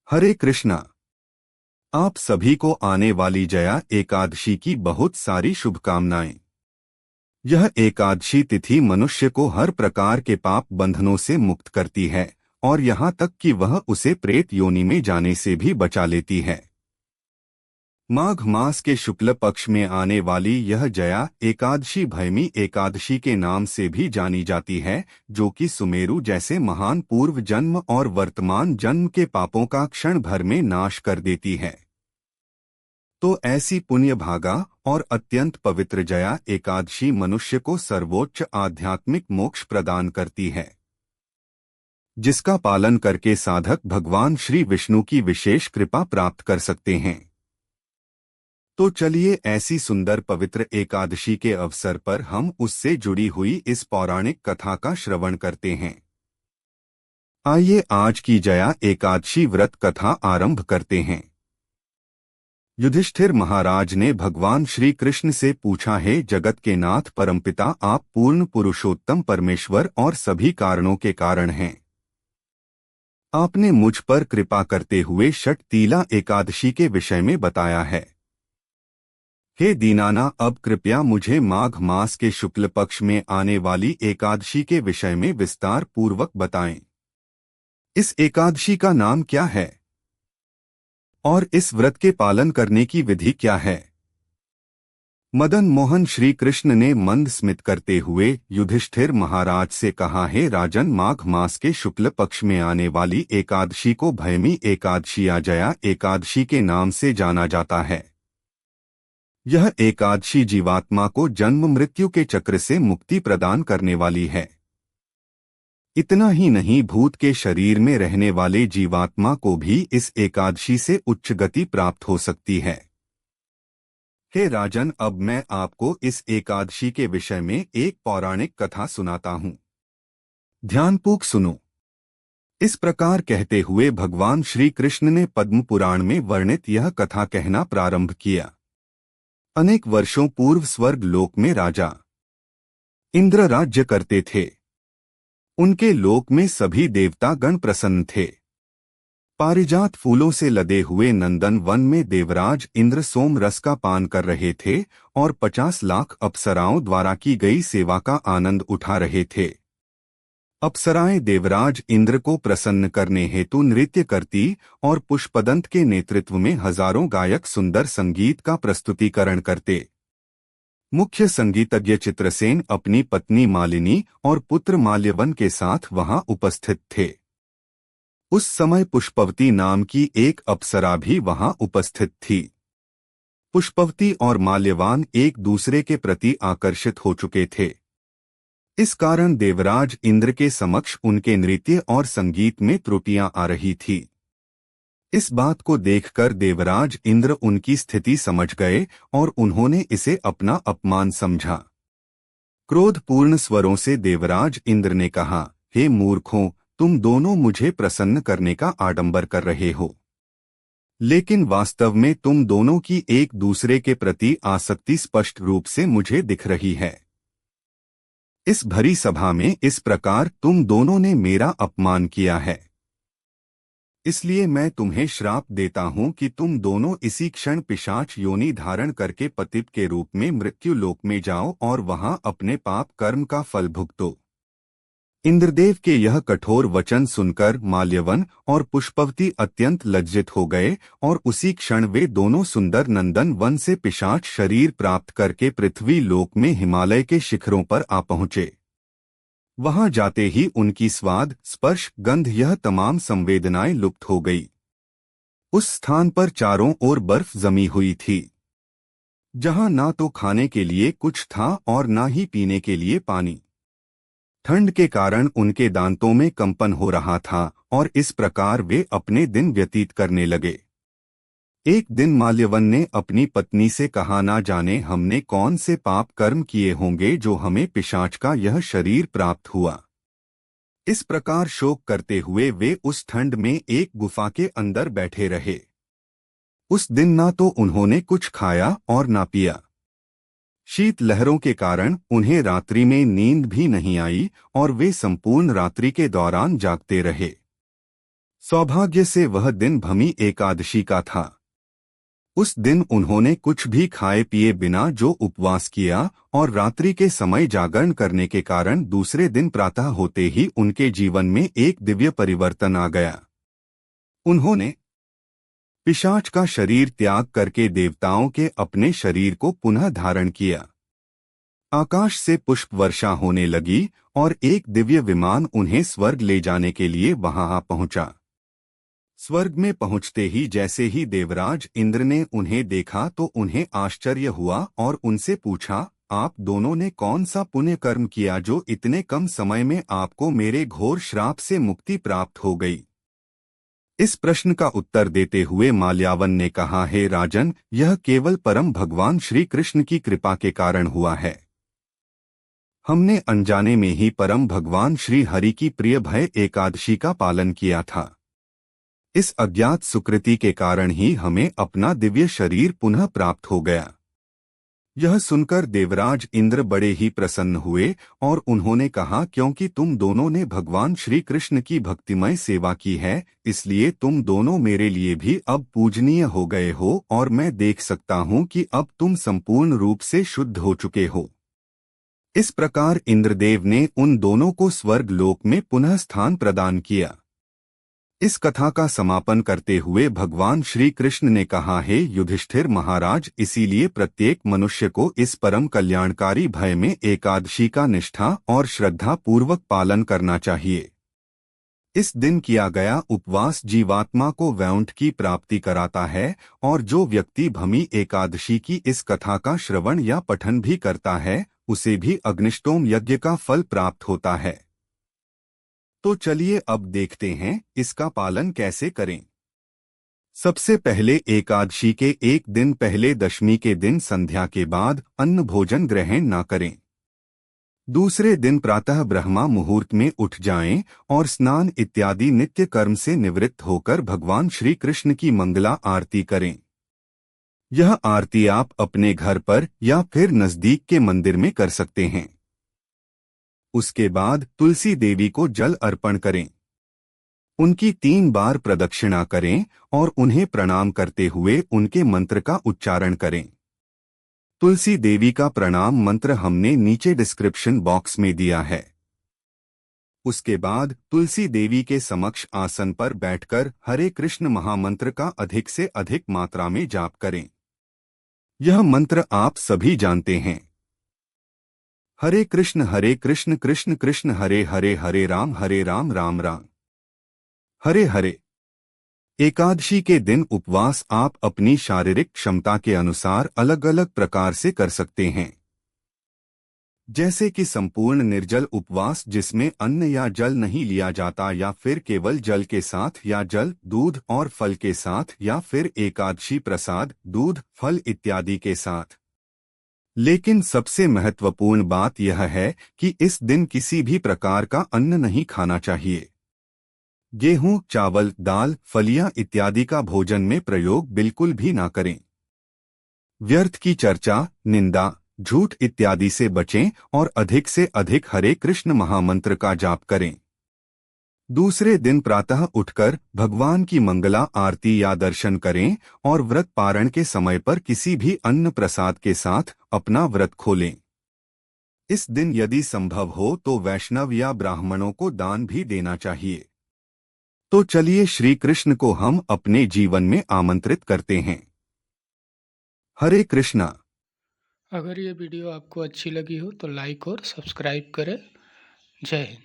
हरे कृष्णा। आप सभी को आने वाली जया एकादशी की बहुत सारी शुभकामनाएं। यह एकादशी तिथि मनुष्य को हर प्रकार के पाप बंधनों से मुक्त करती है और यहाँ तक कि वह उसे प्रेत योनि में जाने से भी बचा लेती है। माघ मास के शुक्ल पक्ष में आने वाली यह जया एकादशी भैमी एकादशी के नाम से भी जानी जाती है, जो कि सुमेरु जैसे महान पूर्व जन्म और वर्तमान जन्म के पापों का क्षण भर में नाश कर देती है। तो ऐसी पुण्य भागा और अत्यंत पवित्र जया एकादशी मनुष्य को सर्वोच्च आध्यात्मिक मोक्ष प्रदान करती है, जिसका पालन करके साधक भगवान श्री विष्णु की विशेष कृपा प्राप्त कर सकते हैं। तो चलिए ऐसी सुंदर पवित्र एकादशी के अवसर पर हम उससे जुड़ी हुई इस पौराणिक कथा का श्रवण करते हैं। आइए आज की जया एकादशी व्रत कथा आरंभ करते हैं। युधिष्ठिर महाराज ने भगवान श्री कृष्ण से पूछा, हे जगत के नाथ परमपिता, आप पूर्ण पुरुषोत्तम परमेश्वर और सभी कारणों के कारण हैं। आपने मुझ पर कृपा करते हुए षट तीला एकादशी के विषय में बताया है। हे दीनाना, अब कृपया मुझे माघ मास के शुक्ल पक्ष में आने वाली एकादशी के विषय में विस्तार पूर्वक बताएं। इस एकादशी का नाम क्या है और इस व्रत के पालन करने की विधि क्या है? मदन मोहन श्री कृष्ण ने मंद स्मित करते हुए युधिष्ठिर महाराज से कहा, हे राजन, माघ मास के शुक्ल पक्ष में आने वाली एकादशी को भैमी एकादशी या जया एकादशी के नाम से जाना जाता है। यह एकादशी जीवात्मा को जन्म मृत्यु के चक्र से मुक्ति प्रदान करने वाली है। इतना ही नहीं, भूत के शरीर में रहने वाले जीवात्मा को भी इस एकादशी से उच्च गति प्राप्त हो सकती है। हे राजन, अब मैं आपको इस एकादशी के विषय में एक पौराणिक कथा सुनाता हूँ। ध्यानपूर्वक सुनो। इस प्रकार कहते हुए भगवान श्री कृष्ण ने पद्म पुराण में वर्णित यह कथा कहना प्रारंभ किया। अनेक वर्षों पूर्व स्वर्ग लोक में राजा इंद्र राज्य करते थे। उनके लोक में सभी देवता गण प्रसन्न थे। पारिजात फूलों से लदे हुए नंदन वन में देवराज इंद्र सोम रस का पान कर रहे थे और 50 लाख अप्सराओं द्वारा की गई सेवा का आनंद उठा रहे थे। अप्सराएं देवराज इंद्र को प्रसन्न करने हेतु नृत्य करती और पुष्पदंत के नेतृत्व में हजारों गायक सुंदर संगीत का प्रस्तुतिकरण करते। मुख्य संगीतज्ञ चित्रसेन अपनी पत्नी मालिनी और पुत्र माल्यवन के साथ वहां उपस्थित थे। उस समय पुष्पवती नाम की एक अप्सरा भी वहां उपस्थित थी। पुष्पवती और माल्यवान एक दूसरे के प्रति आकर्षित हो चुके थे। इस कारण देवराज इंद्र के समक्ष उनके नृत्य और संगीत में त्रुटियां आ रही थी। इस बात को देखकर देवराज इंद्र उनकी स्थिति समझ गए और उन्होंने इसे अपना अपमान समझा। क्रोधपूर्ण स्वरों से देवराज इंद्र ने कहा, हे मूर्खों, तुम दोनों मुझे प्रसन्न करने का आडंबर कर रहे हो, लेकिन वास्तव में तुम दोनों की एक दूसरे के प्रति आसक्ति स्पष्ट रूप से मुझे दिख रही है। इस भरी सभा में इस प्रकार तुम दोनों ने मेरा अपमान किया है, इसलिए मैं तुम्हें श्राप देता हूं कि तुम दोनों इसी क्षण पिशाच योनि धारण करके पतित के रूप में मृत्यु लोक में जाओ और वहां अपने पाप कर्म का फल भुगतो। इंद्रदेव के यह कठोर वचन सुनकर माल्यवन और पुष्पवती अत्यंत लज्जित हो गए और उसी क्षण वे दोनों सुंदर नंदन वन से पिशाच शरीर प्राप्त करके पृथ्वी लोक में हिमालय के शिखरों पर आ पहुंचे। वहां जाते ही उनकी स्वाद, स्पर्श, गंध, यह तमाम संवेदनाएं लुप्त हो गई। उस स्थान पर चारों ओर बर्फ जमी हुई थी, जहां ना तो खाने के लिए कुछ था और ना ही पीने के लिए पानी। ठंड के कारण उनके दांतों में कंपन हो रहा था और इस प्रकार वे अपने दिन व्यतीत करने लगे। एक दिन माल्यवन ने अपनी पत्नी से कहा, ना जाने हमने कौन से पाप कर्म किए होंगे जो हमें पिशाच का यह शरीर प्राप्त हुआ। इस प्रकार शोक करते हुए वे उस ठंड में एक गुफा के अंदर बैठे रहे। उस दिन ना तो उन्होंने कुछ खाया और ना पिया। शीत लहरों के कारण उन्हें रात्रि में नींद भी नहीं आई और वे संपूर्ण रात्रि के दौरान जागते रहे। सौभाग्य से वह दिन भमी एकादशी का था। उस दिन उन्होंने कुछ भी खाए पिए बिना जो उपवास किया और रात्रि के समय जागरण करने के कारण दूसरे दिन प्रातः होते ही उनके जीवन में एक दिव्य परिवर्तन आ गया। उन्होंने पिशाच का शरीर त्याग करके देवताओं के अपने शरीर को पुनः धारण किया। आकाश से पुष्प वर्षा होने लगी और एक दिव्य विमान उन्हें स्वर्ग ले जाने के लिए वहां आ पहुंचा। स्वर्ग में पहुंचते ही जैसे ही देवराज इंद्र ने उन्हें देखा तो उन्हें आश्चर्य हुआ और उनसे पूछा, आप दोनों ने कौन सा पुण्य कर्म किया जो इतने कम समय में आपको मेरे घोर श्राप से मुक्ति प्राप्त हो गई। इस प्रश्न का उत्तर देते हुए माल्यावन ने कहा, हे राजन, यह केवल परम भगवान श्री कृष्ण की कृपा के कारण हुआ है। हमने अनजाने में ही परम भगवान श्री हरि की प्रिय भय एकादशी का पालन किया था। इस अज्ञात सुकृति के कारण ही हमें अपना दिव्य शरीर पुनः प्राप्त हो गया। यह सुनकर देवराज इंद्र बड़े ही प्रसन्न हुए और उन्होंने कहा, क्योंकि तुम दोनों ने भगवान श्री कृष्ण की भक्तिमय सेवा की है, इसलिए तुम दोनों मेरे लिए भी अब पूजनीय हो गए हो और मैं देख सकता हूँ कि अब तुम संपूर्ण रूप से शुद्ध हो चुके हो। इस प्रकार इंद्रदेव ने उन दोनों को स्वर्ग लोक में पुनः स्थान प्रदान किया। इस कथा का समापन करते हुए भगवान श्री कृष्ण ने कहा, हे युधिष्ठिर महाराज, इसीलिए प्रत्येक मनुष्य को इस परम कल्याणकारी भय में एकादशी का निष्ठा और श्रद्धा पूर्वक पालन करना चाहिए। इस दिन किया गया उपवास जीवात्मा को वैकुंठ की प्राप्ति कराता है और जो व्यक्ति भमी एकादशी की इस कथा का श्रवण या पठन भी करता है, उसे भी अग्निष्टोम यज्ञ का फल प्राप्त होता है। तो चलिए अब देखते हैं इसका पालन कैसे करें। सबसे पहले एकादशी के एक दिन पहले दशमी के दिन संध्या के बाद अन्न भोजन ग्रहण न करें। दूसरे दिन प्रातः ब्रह्मा मुहूर्त में उठ जाएं और स्नान इत्यादि नित्य कर्म से निवृत्त होकर भगवान श्री कृष्ण की मंगला आरती करें। यह आरती आप अपने घर पर या फिर नजदीक के मंदिर में कर सकते हैं। उसके बाद तुलसी देवी को जल अर्पण करें। उनकी 3 बार प्रदक्षिणा करें और उन्हें प्रणाम करते हुए उनके मंत्र का उच्चारण करें। तुलसी देवी का प्रणाम मंत्र हमने नीचे डिस्क्रिप्शन बॉक्स में दिया है। उसके बाद तुलसी देवी के समक्ष आसन पर बैठकर हरे कृष्ण महामंत्र का अधिक से अधिक मात्रा में जाप करें। यह मंत्र आप सभी जानते हैं। हरे कृष्ण कृष्ण कृष्ण हरे हरे, हरे राम राम राम हरे हरे। एकादशी के दिन उपवास आप अपनी शारीरिक क्षमता के अनुसार अलग अलग प्रकार से कर सकते हैं, जैसे कि संपूर्ण निर्जल उपवास जिसमें अन्न या जल नहीं लिया जाता, या फिर केवल जल के साथ या जल, दूध और फल के साथ, या फिर एकादशी प्रसाद, दूध, फल इत्यादि के साथ। लेकिन सबसे महत्वपूर्ण बात यह है कि इस दिन किसी भी प्रकार का अन्न नहीं खाना चाहिए। गेहूं, चावल, दाल, फलियां इत्यादि का भोजन में प्रयोग बिल्कुल भी ना करें। व्यर्थ की चर्चा, निंदा, झूठ इत्यादि से बचें और अधिक से अधिक हरे कृष्ण महामंत्र का जाप करें। दूसरे दिन प्रातः उठकर भगवान की मंगला आरती या दर्शन करें और व्रत पारण के समय पर किसी भी अन्न प्रसाद के साथ अपना व्रत खोलें। इस दिन यदि संभव हो तो वैष्णव या ब्राह्मणों को दान भी देना चाहिए। तो चलिए श्री कृष्ण को हम अपने जीवन में आमंत्रित करते हैं। हरे कृष्णा। अगर ये वीडियो आपको अच्छी लगी हो तो लाइक और सब्सक्राइब करें। जय हिंद।